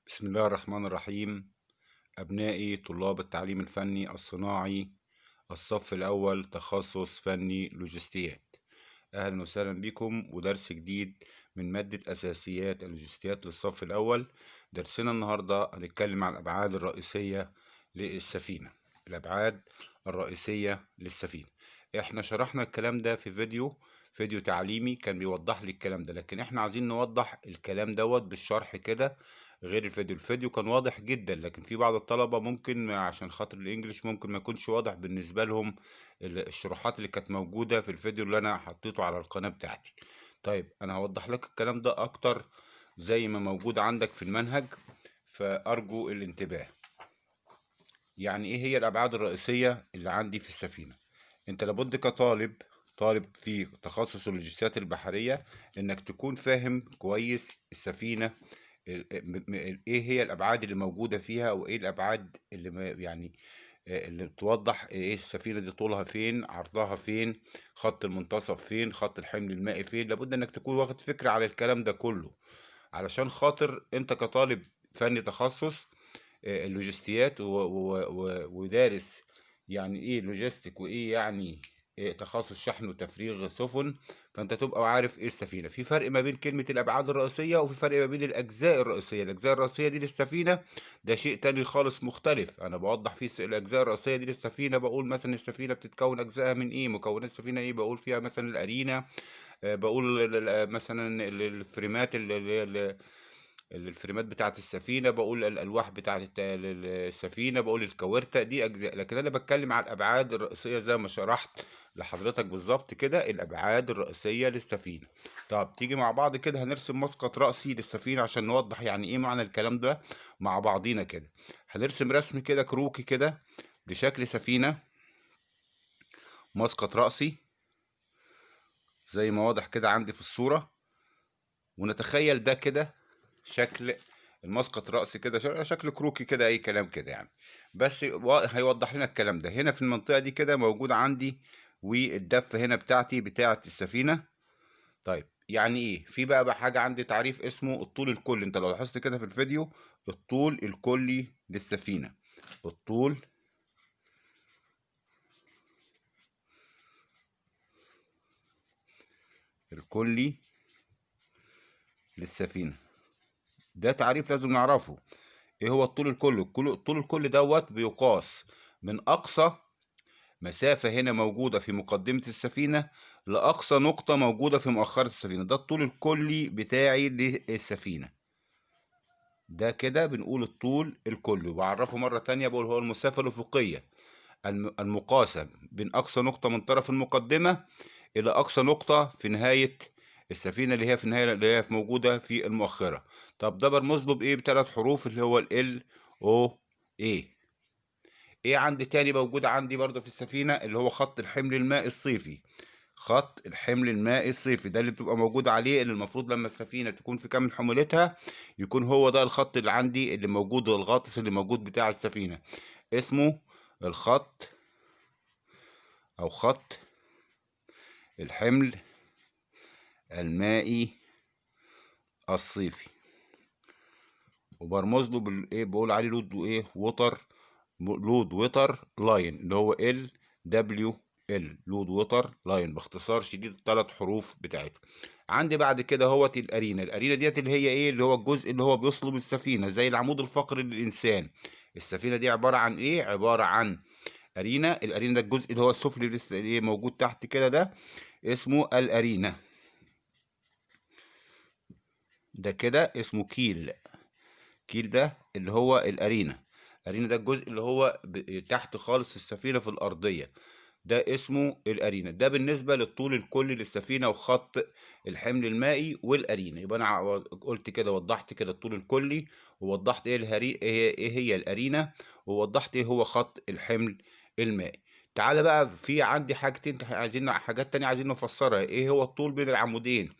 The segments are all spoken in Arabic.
بسم الله الرحمن الرحيم. أبنائي طلاب التعليم الفني الصناعي الصف الأول تخصص فني لوجستيات، أهلا وسهلا بكم ودرس جديد من مادة أساسيات اللوجستيات للصف الأول. درسنا النهاردة هنتكلم عن الأبعاد الرئيسية للسفينة. الأبعاد الرئيسية للسفينة احنا شرحنا الكلام ده في فيديو تعليمي كان بيوضح لي الكلام ده، لكن احنا عايزين نوضح الكلام دوت بالشرح كده غير الفيديو كان واضح جدا، لكن في بعض الطلبة ممكن عشان خاطر الانجليش ممكن ما يكونش واضح بالنسبة لهم الشروحات اللي كانت موجودة في الفيديو اللي انا حطيته على القناة بتاعتي. طيب انا هوضح لك الكلام ده اكتر زي ما موجود عندك في المنهج، فارجو الانتباه. يعني ايه هي الابعاد الرئيسية اللي عندي في السفينة؟ انت لابد طالب في تخصص اللوجستيات البحرية انك تكون فاهم كويس السفينة، ايه هي الابعاد اللي موجودة فيها، وايه الابعاد اللي يعني اللي بتوضح ايه السفينة دي، طولها فين، عرضها فين، خط المنتصف فين، خط الحمل المائي فين. لابد انك تكون واخد فكرة على الكلام ده كله علشان خاطر انت كطالب فني تخصص اللوجستيات ودارس يعني ايه لوجيستيك، وايه يعني إيه تخصص شحن وتفريغ سفن. فانت تبقى عارف ايه السفينه. في فرق ما بين كلمه الابعاد الرئيسيه، وفي فرق ما بين الاجزاء الرئيسيه. الاجزاء الرئيسيه دي للسفينه ده شيء تاني خالص مختلف. انا بوضح فيه الاجزاء الرئيسيه دي للسفينه، بقول مثلا السفينه بتتكون اجزائها من ايه، مكونات السفينه ايه، بقول فيها مثلا الارينا، بقول مثلا الفريمات الفريمات بتاعت السفينة، بقول الألواح بتاعت السفينة، بقول الكوارتة دي أجزاء. لكن أنا بتكلم على الأبعاد الرئيسية زي ما شرحت لحضرتك بالظبط كده، الأبعاد الرئيسية للسفينة. طب تيجي مع بعض كده هنرسم مسقط رأسي للسفينة عشان نوضح يعني إيه معنى الكلام ده مع بعضينا كده. هنرسم رسم كده كروكي كده لشكل سفينة مسقط رأسي زي ما واضح كده عندي في الصورة، ونتخيل ده كده شكل المسقط رأسي كده، شكل كروكي كده، اي كلام كده يعني. بس هيوضح لنا الكلام ده. هنا في المنطقة دي كده موجود عندي والدفة هنا بتاعت السفينة. طيب يعني ايه؟ في بقى حاجة عندي تعريف اسمه الطول الكلي. انت لو لاحظت كده في الفيديو، الطول الكلي للسفينة، الطول الكلي للسفينة، ده تعريف لازم نعرفه. ايه هو الطول الكلي؟ الطول الكلي دوت بيقاس من اقصى مسافة هنا موجودة في مقدمة السفينة لأقصى نقطة موجودة في مؤخرة السفينة. ده الطول الكلي بتاعي للسفينة. ده كده بنقول الطول الكلي. وبعرفه مرة تانية بقول هو المسافة الأفقية المقاسة بين أقصى نقطة من طرف المقدمة إلى أقصى نقطة في نهاية السفينة، اللي هي في النهاية اللي هي موجودة في المؤخرة. طب ده برمز له بإيه؟ بثلاث حروف اللي هو ال O A. ايه عندي تاني موجود عندي برضه في السفينة؟ اللي هو خط الحمل المائي الصيفي. خط الحمل المائي الصيفي ده اللي بتبقى موجود عليه، اللي المفروض لما السفينة تكون في كامل حمولتها يكون هو ده الخط اللي عندي اللي موجود، الغاطس اللي موجود بتاع السفينة، اسمه الخط او خط الحمل المائي الصيفي. وبرمز له بالايه؟ بقول عليه لود وايه؟ لود ووتر لاين، اللي هو ال دبليو ال، لود ووتر لاين، باختصار شديد الثلاث حروف بتاعتها. عندي بعد كده هوت الارينا ديت اللي هي ايه؟ اللي هو الجزء اللي هو بيصلب السفينه زي العمود الفقري للانسان. السفينه دي عباره عن ايه؟ عباره عن ارينا. الارينا ده الجزء اللي هو السفلي اللي لسه ايه موجود تحت كده، ده اسمه الارينا. ده كده اسمه كيل. كيل ده اللي هو الارينا. الارينا ده الجزء اللي هو تحت خالص السفينه في الارضيه، ده اسمه الارينا. ده بالنسبه للطول الكلي للسفينه وخط الحمل المائي والارينا. يبقى انا قلت كده، وضحت كده الطول الكلي، ووضحت ايه هي الارينا، ووضحت ايه هو خط الحمل المائي. تعالى بقى في عندي حاجات تانية عايزين نفسرها. ايه هو الطول بين العمودين،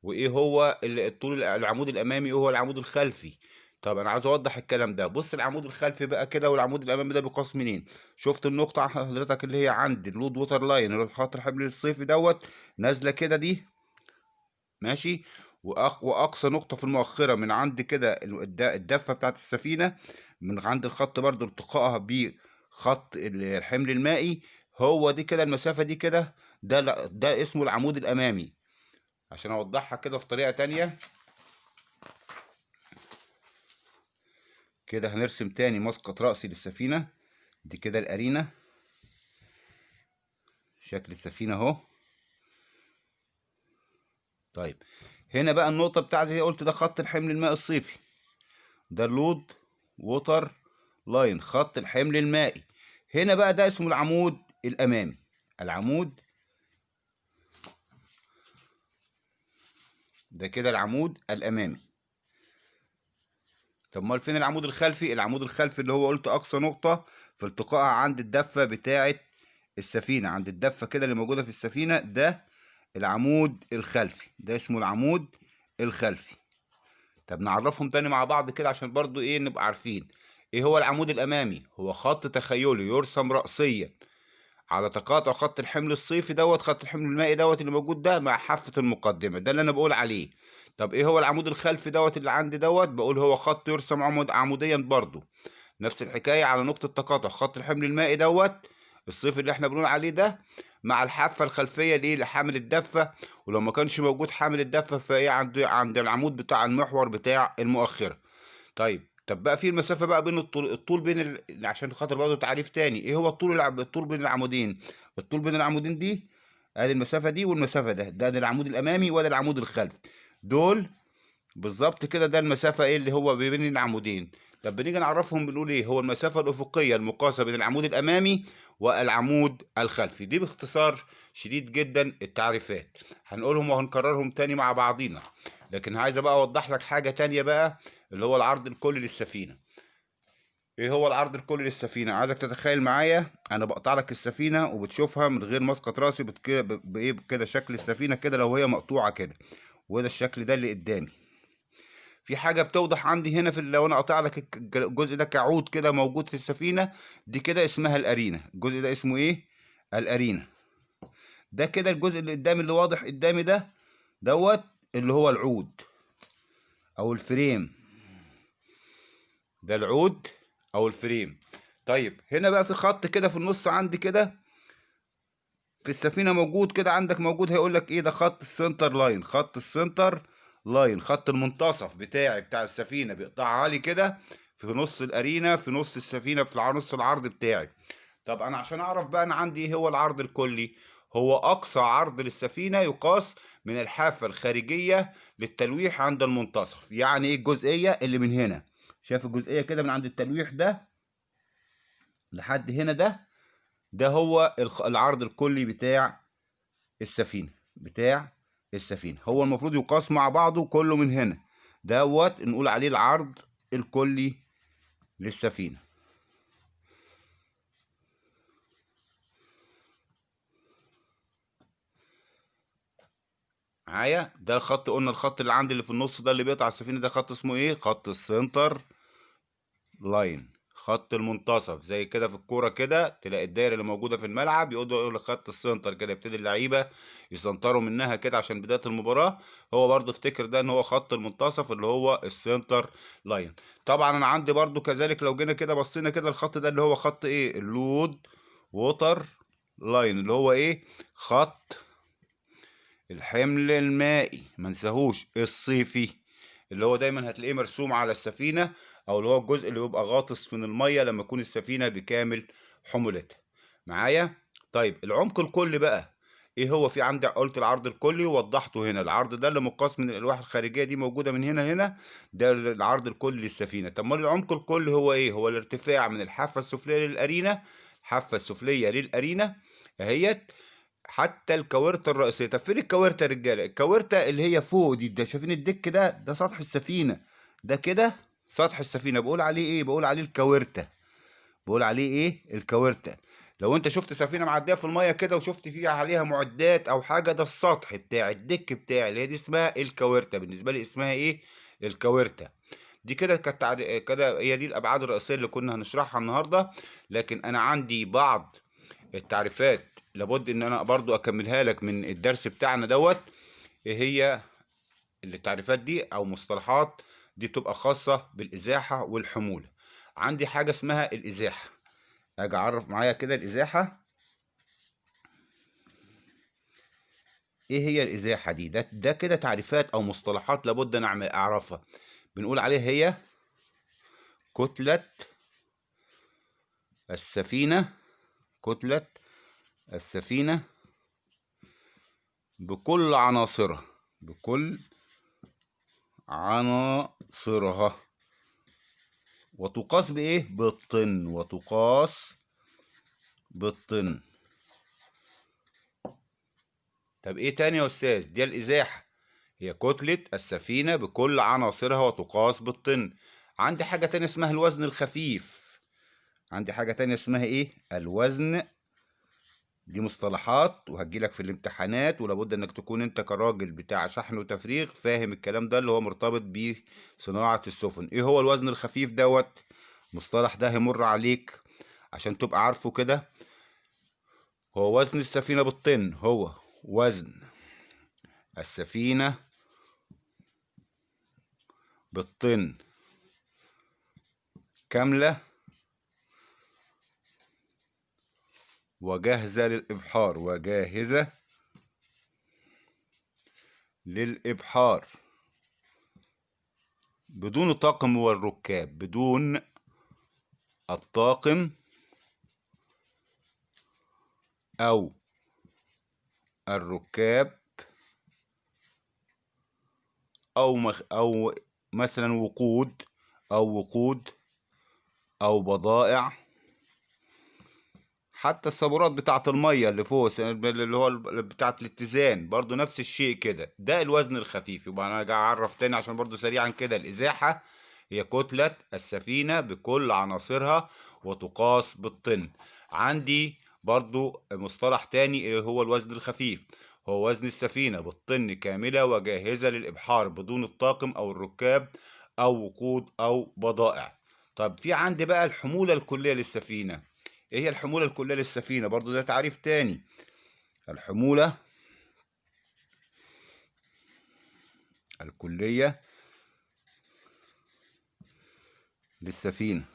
وايه هو الطول العمود الامامي، وايه هو العمود الخلفي. طب انا عايز اوضح الكلام ده. بص العمود الخلفي بقى كده والعمود الامامي ده بيقاس منين؟ شفت النقطة حضرتك اللي هي عند اللود ووتر لاين اللي هو خط الحبل الصيفي دوت، نازلة كده دي، ماشي، واقصى نقطة في المؤخرة من عند كده الدفة بتاعت السفينة، من عند الخط برضو التقائها بخط الحمل المائي، هو دي كده المسافة دي كده. ده اسمه العمود الامامي. عشان اوضحها كده في طريقة تانية، كده هنرسم تاني مسقط رأسي للسفينة. دي كده الأرينة، شكل السفينة اهو. طيب هنا بقى النقطة بتاعتي، هي قلت ده خط الحمل المائي الصيفي، ده اللود ووتر لاين، خط الحمل المائي. هنا بقى ده اسمه العمود الأمامي. العمود ده كده العمود الأمامي. طب امال فين العمود الخلفي؟ العمود الخلفي اللي هو قلت أقصى نقطة في التقائها عند الدفة بتاعة السفينة، عند الدفة كده اللي موجودة في السفينة، ده العمود الخلفي، ده اسمه العمود الخلفي. طب نعرفهم تاني مع بعض كده عشان برضو ايه نبقى عارفين. ايه هو العمود الامامي؟ هو خط تخيلي يرسم رأسيا على تقاطع خط الحمل الصيفي دوت، خط الحمل المائي دوت اللي موجود ده مع حافة المقدمة، ده اللي انا بقول عليه. طب ايه هو العمود الخلفي دوت اللي عندي دوت؟ بقول هو خط يرسم عموديا برضو، نفس الحكاية على نقطة تقاطع خط الحمل المائي دوت الصيف اللي احنا بنقول عليه ده مع الحافة الخلفية دي لحامل الدفة. ولو ما كانش موجود حامل الدفة فايه عند العمود بتاع المحور بتاع المؤخرة. طب بقى في المسافة بقى بين الطول بين عشان خاطر برضه تعريف تاني، ايه هو الطول بين العمودين؟ الطول بين العمودين دي ادي المسافة دي والمسافة ده العمود الامامي وده العمود الخلفي. دول بالظبط كده، ده المسافة ايه اللي هو بين العمودين. طب بنيجي نعرفهم بنقول ايه؟ هو المسافة الأفقية المقاسة بين العمود الأمامي والعمود الخلفي. دي باختصار شديد جدا التعريفات، هنقولهم وهنكررهم تاني مع بعضينا. لكن عايز بقى أوضح لك حاجة تانية بقى، اللي هو العرض الكلي للسفينة. ايه هو العرض الكلي للسفينة؟ عايزك تتخيل معايا انا بقطع لك السفينة وبتشوفها من غير مسقط راسي بايه كده شكل السفينة كده لو هي مقطوعة كده، وده الشكل ده اللي قدامي. في حاجة بتوضح عندي هنا لو انا قاطع لك الجزء ده كعود كده موجود في السفينة، دي كده اسمها الأرينة. الجزء ده اسمه ايه؟ الأرينة. ده كده الجزء اللي قدامي اللي واضح قدامي ده دوت اللي هو العود او الفريم، ده العود او الفريم. طيب هنا بقى في خط كده في النص عندي كده في السفينة موجود كده، عندك موجود هيقول لك ايه ده؟ خط السنتر لاين. خط السنتر لاين، خط المنتصف بتاعي بتاع السفينة بيقطعها لي كده في نص الأرينا، في نص السفينة، في نص العرض بتاعي. طب انا عشان اعرف بقى انا عندي ايه هو العرض الكلي، هو اقصى عرض للسفينة يقاس من الحافة الخارجية للتلويح عند المنتصف. يعني ايه الجزئية اللي من هنا؟ شايف الجزئية كده من عند التلويح ده لحد هنا، ده هو العرض الكلي بتاع السفينة، بتاع السفينة. هو المفروض يقاس مع بعضه كله من هنا دوت نقول عليه العرض الكلي للسفينة. معايا؟ ده الخط، قلنا الخط اللي عندي اللي في النص ده اللي بيقطع السفينة ده خط اسمه ايه؟ خط السنتر لاين، خط المنتصف. زي كده في الكوره كده تلاقي الدايره اللي موجوده في الملعب يقول لك خط السنتر، كده يبتدي اللعيبه يسنطروا منها كده عشان بدايه المباراه. هو برضو افتكر ده ان هو خط المنتصف اللي هو السنتر لاين. طبعا انا عندي برضو كذلك لو جينا كده بصينا كده الخط ده اللي هو خط ايه؟ اللود ووتر لاين، اللي هو ايه؟ خط الحمل المائي، ما نساهوش الصيفي، اللي هو دايما هتلاقيه مرسوم على السفينة، او اللي هو الجزء اللي بيبقى غاطس من المية لما تكون السفينة بكامل حمولتها. معايا؟ طيب العمق الكلي بقى ايه هو؟ في عندي قلت العرض الكلي ووضحته هنا، العرض ده اللي مقاس من الالواح الخارجيه دي موجوده من هنا لهنا، ده العرض الكلي للسفينه. طب ما العمق الكلي هو ايه؟ هو الارتفاع من الحافه السفليه للارينا، الحافه السفليه للارينا اهيت حتى الكاورتا الرئيسيه. طب فين الكاورتا يا رجاله؟ الكاورتا اللي هي فوق دي، ده شايفين الدك ده سطح السفينه، ده كده سطح السفينه، بقول عليه ايه؟ بقول عليه الكاورتا. بقول عليه ايه؟ الكاورتا. لو انت شفت سفينه معديه في الميه كده وشفت فيها عليها معدات او حاجه، ده السطح بتاع الدك بتاعي اللي هي دي اسمها الكاورتا. بالنسبه لي اسمها ايه؟ الكاورتا. دي كده كانت كده هي دي الابعاد الرئيسيه اللي كنا هنشرحها النهارده. لكن انا عندي بعض التعريفات لابد ان انا برضو اكملها لك من الدرس بتاعنا دوت. ايه هي التعريفات دي او مصطلحات دي تبقى خاصة بالازاحة والحمولة. عندي حاجة اسمها الازاحة، اجي اعرف معايا كده الازاحة. ايه هي الازاحة دي؟ ده كده تعريفات او مصطلحات لابد ان اعرفها. بنقول عليها هي كتلة السفينة، كتلة السفينة بكل عناصرها، بكل عناصرها، وتقاس بإيه؟ بالطن، وتقاس بالطن. طب إيه تاني يا أستاذ؟ دي الإزاحة، هي كتلة السفينة بكل عناصرها وتقاس بالطن. عندي حاجة تانية اسمها الوزن الخفيف. عندي حاجة تانية اسمها إيه؟ الوزن. دي مصطلحات وهتجيلك في الامتحانات، ولابد انك تكون انت كراجل بتاع شحن وتفريغ فاهم الكلام ده اللي هو مرتبط بصناعة السفن. ايه هو الوزن الخفيف دوت؟ مصطلح ده هيمر عليك عشان تبقى عارفه كده. هو وزن السفينة بالطن، هو وزن السفينة بالطن كاملة وجاهزة للإبحار، وجاهزة للإبحار بدون الطاقم والركاب، بدون الطاقم أو الركاب، أو مثلا وقود، أو بضائع. حتى الصابورات بتاعة المية اللي فوق اللي هو بتاعة الاتزان برضو نفس الشيء كده، ده الوزن الخفيف. يبقى أنا جاي أعرف تاني عشان برضو سريعا كده. الإزاحة هي كتلة السفينة بكل عناصرها وتقاس بالطن. عندي برضو مصطلح تاني هو الوزن الخفيف، هو وزن السفينة بالطن كاملة وجاهزة للإبحار بدون الطاقم أو الركاب أو وقود أو بضائع. طب في عندي بقى الحمولة الكلية للسفينة. ايه هي الحمولة الكلية للسفينة؟ برضو ده تعريف تاني. الحمولة الكلية للسفينة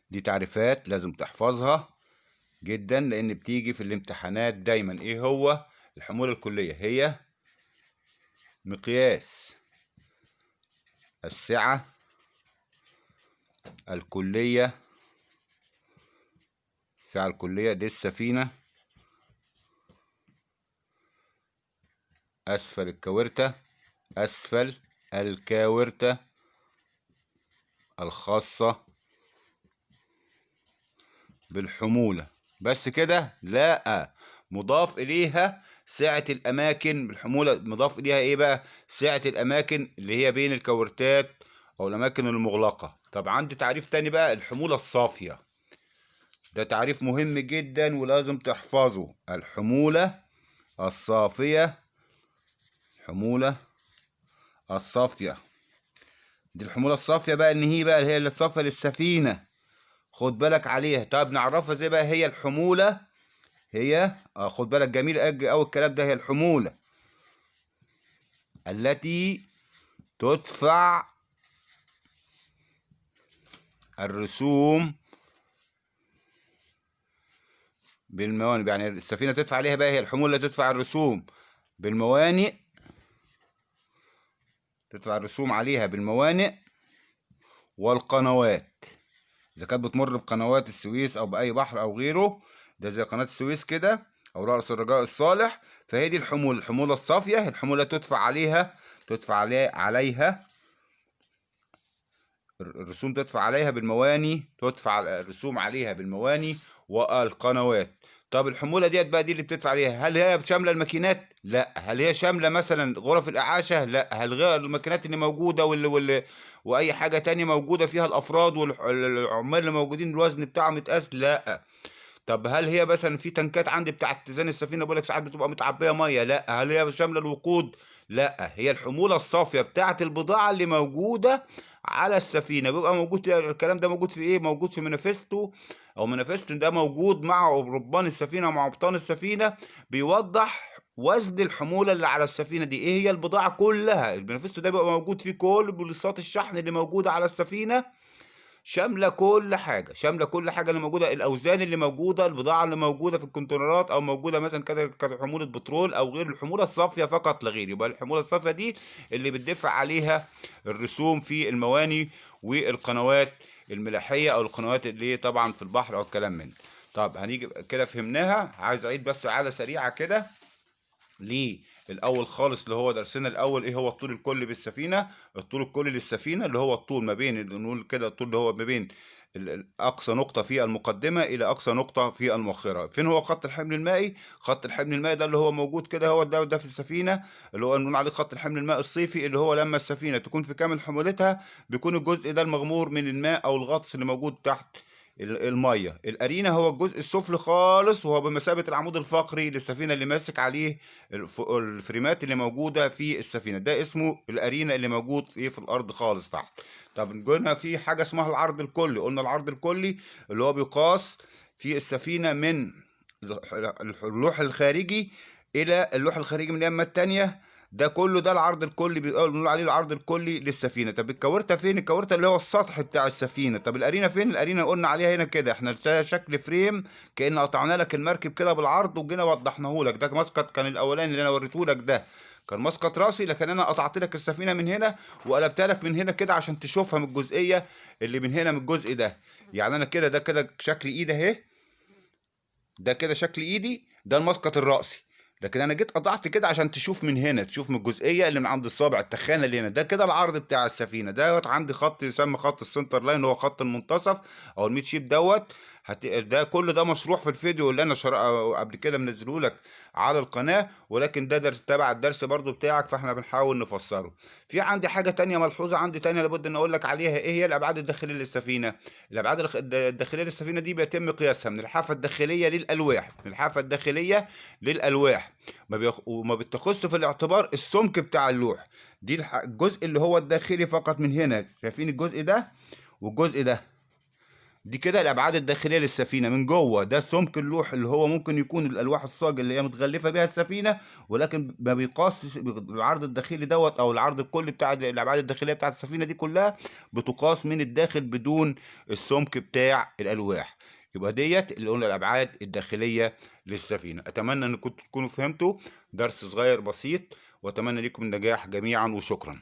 دي تعريفات لازم تحفظها جدا لان بتيجي في الامتحانات دايما. ايه هو الحمولة الكلية؟ هي مقياس السعة الكلية، السعة الكلية للسفينة أسفل الكاورتة، أسفل الكاورتة الخاصة بالحمولة. بس كده؟ لا، مضاف إليها سعة الأماكن. بالحمولة مضاف إليها إيه بقى؟ سعة الأماكن اللي هي بين الكاورتات أو الأماكن المغلقة. طب عندي تعريف تاني بقى، الحمولة الصافية. ده تعريف مهم جدا ولازم تحفظه. الحمولة الصافية، الحمولة الصافية دي الحمولة الصافية بقى ان هي بقى هي اللي صافية للسفينة، خد بالك عليها. طب نعرفها ازاي بقى؟ هي الحمولة هي خد بالك جميل أوي الكلام ده. هي الحمولة التي تدفع الرسوم بالموانئ. يعني السفينة تدفع عليها بقى، هي الحمولة اللي تدفع الرسوم بالموانئ، تدفع الرسوم عليها بالموانئ والقنوات. إذا كانت بتمر بقنوات السويس أو بأي بحر أو غيره، ده زي قناة السويس كده أو رأس الرجاء الصالح، فهي دي الحمولة. الحمولة الصافية الحمولة تدفع عليها الرسوم، تدفع عليها بالمواني، تدفع الرسوم عليها بالمواني والقنوات. طب الحمولة ديت بقى دي اللي بتدفع عليها، هل هي شاملة الماكينات؟ لا. هل هي شاملة مثلا غرف الإعاشة؟ لا. هل غير الماكينات اللي موجودة وأي حاجة تانية موجودة فيها الأفراد والعمال اللي موجودين الوزن بتاعهم متقاس؟ لا. طب هل هي مثلا في تنكات عندي بتاعت اتزان السفينه بقول لك ساعات بتبقى متعبيه ميه؟ لا. هل هي شامله الوقود؟ لا. هي الحموله الصافيه بتاعت البضاعه اللي موجوده على السفينه. بيبقى موجود الكلام ده موجود في ايه؟ موجود في مانيفستو، او مانيفست ده موجود مع ربان السفينه مع قبطان السفينه، بيوضح وزن الحمولة اللي على السفينة دي، ايه هي البضاعة كلها. المانيفستو ده بيبقى موجود فيه كل بوليصات الشحن اللي موجودة على السفينة، شاملة كل حاجة، شاملة كل حاجة اللي موجودة، الأوزان اللي موجودة، البضاعة اللي موجودة في الكونتينرات أو موجودة مثلا كحمولة بترول أو غير، الحمولة الصافية فقط لا غير. يبقى الحمولة الصافية دي اللي بتدفع عليها الرسوم في المواني والقنوات الملاحية أو القنوات اللي طبعا في البحر أو الكلام من ده. طب هنيجي كده فهمناها. عايز أعيد بس عادة سريعة كده ليه الاول خالص، اللي هو درسنا الاول ايه هو الطول الكلي بالسفينه. الطول الكلي للسفينه اللي هو الطول ما بين، نقول كده الطول اللي هو ما بين اقصى نقطه في المقدمه الى اقصى نقطه في المؤخره. فين هو خط الحمل المائي؟ خط الحمل المائي ده اللي هو موجود كده، هو ده في السفينه، اللي هو نقول عليه خط الحمل المائي الصيفي، اللي هو لما السفينه تكون في كامل حمولتها بيكون الجزء ده المغمور من الماء او الغطس اللي موجود تحت الميه. الارينا هو الجزء السفلي خالص، وهو بمثابه العمود الفقري للسفينه اللي ماسك عليه الفريمات اللي موجوده في السفينه. ده اسمه الارينا اللي موجود في الارض خالص تحت. طب قلنا في حاجه اسمها العرض الكلي. قلنا العرض الكلي اللي هو بيقاس في السفينه من اللوح الخارجي الى اللوح الخارجي من اليمه التانيه. ده كله ده العرض الكلي، بنقول عليه العرض الكلي للسفينه. طب الكاورتا فين؟ الكاورتا اللي هو السطح بتاع السفينه. طب الارينا فين؟ الارينا قلنا عليها هنا كده، احنا فيها شكل فريم كأن قطعنا لك المركب كده بالعرض وجينا وضحناه لك. ده مسقط كان الاولاني اللي انا وريته لك، ده كان مسقط راسي، لكن انا قطعت لك السفينه من هنا وقلبتها لك من هنا كده عشان تشوفها من الجزئيه اللي من هنا، من الجزء ده. يعني انا كده، ده كده شكل ايدي اهي، ده كده شكل ايدي، ده المسقط الرأسي. لكن انا جيت قطعت كده عشان تشوف من هنا، تشوف من الجزئيه اللي من عند الصابع التخانه اللي هنا. ده كده العرض بتاع السفينه. دوت عندي خط يسمى خط السنتر لاين، هو خط المنتصف او الميد شيب دوت. ده كل ده مشروح في الفيديو اللي انا قبل كده منزله لك على القناه، ولكن ده درس تبع الدرس برضو بتاعك، فاحنا بنحاول نفسره. في عندي حاجه تانية ملحوظه عندي تانية لابد ان اقول لك عليها، ايه هي الابعاد الداخليه للسفينه. الابعاد الداخليه للسفينه دي بيتم قياسها من الحافه الداخليه للالواح، من الحافه الداخليه للالواح. وما بتخص في الاعتبار السمك بتاع اللوح. دي الجزء اللي هو الداخلي فقط من هنا، شايفين الجزء ده والجزء ده. دي كده الابعاد الداخليه للسفينه من جوه. ده سمك اللوح اللي هو ممكن يكون الالواح الصاج اللي هي متغلفه بها السفينه، ولكن ما بيقاسش العرض الداخلي دوت، او العرض الكلي بتاع الابعاد الداخليه بتاعت السفينه دي كلها بتقاس من الداخل بدون السمك بتاع الالواح. يبقى ديت اللي قلنا الابعاد الداخليه للسفينه. اتمنى ان كنتوا تكونوا فهمتوا درس صغير بسيط، واتمنى لكم النجاح جميعا، وشكرا.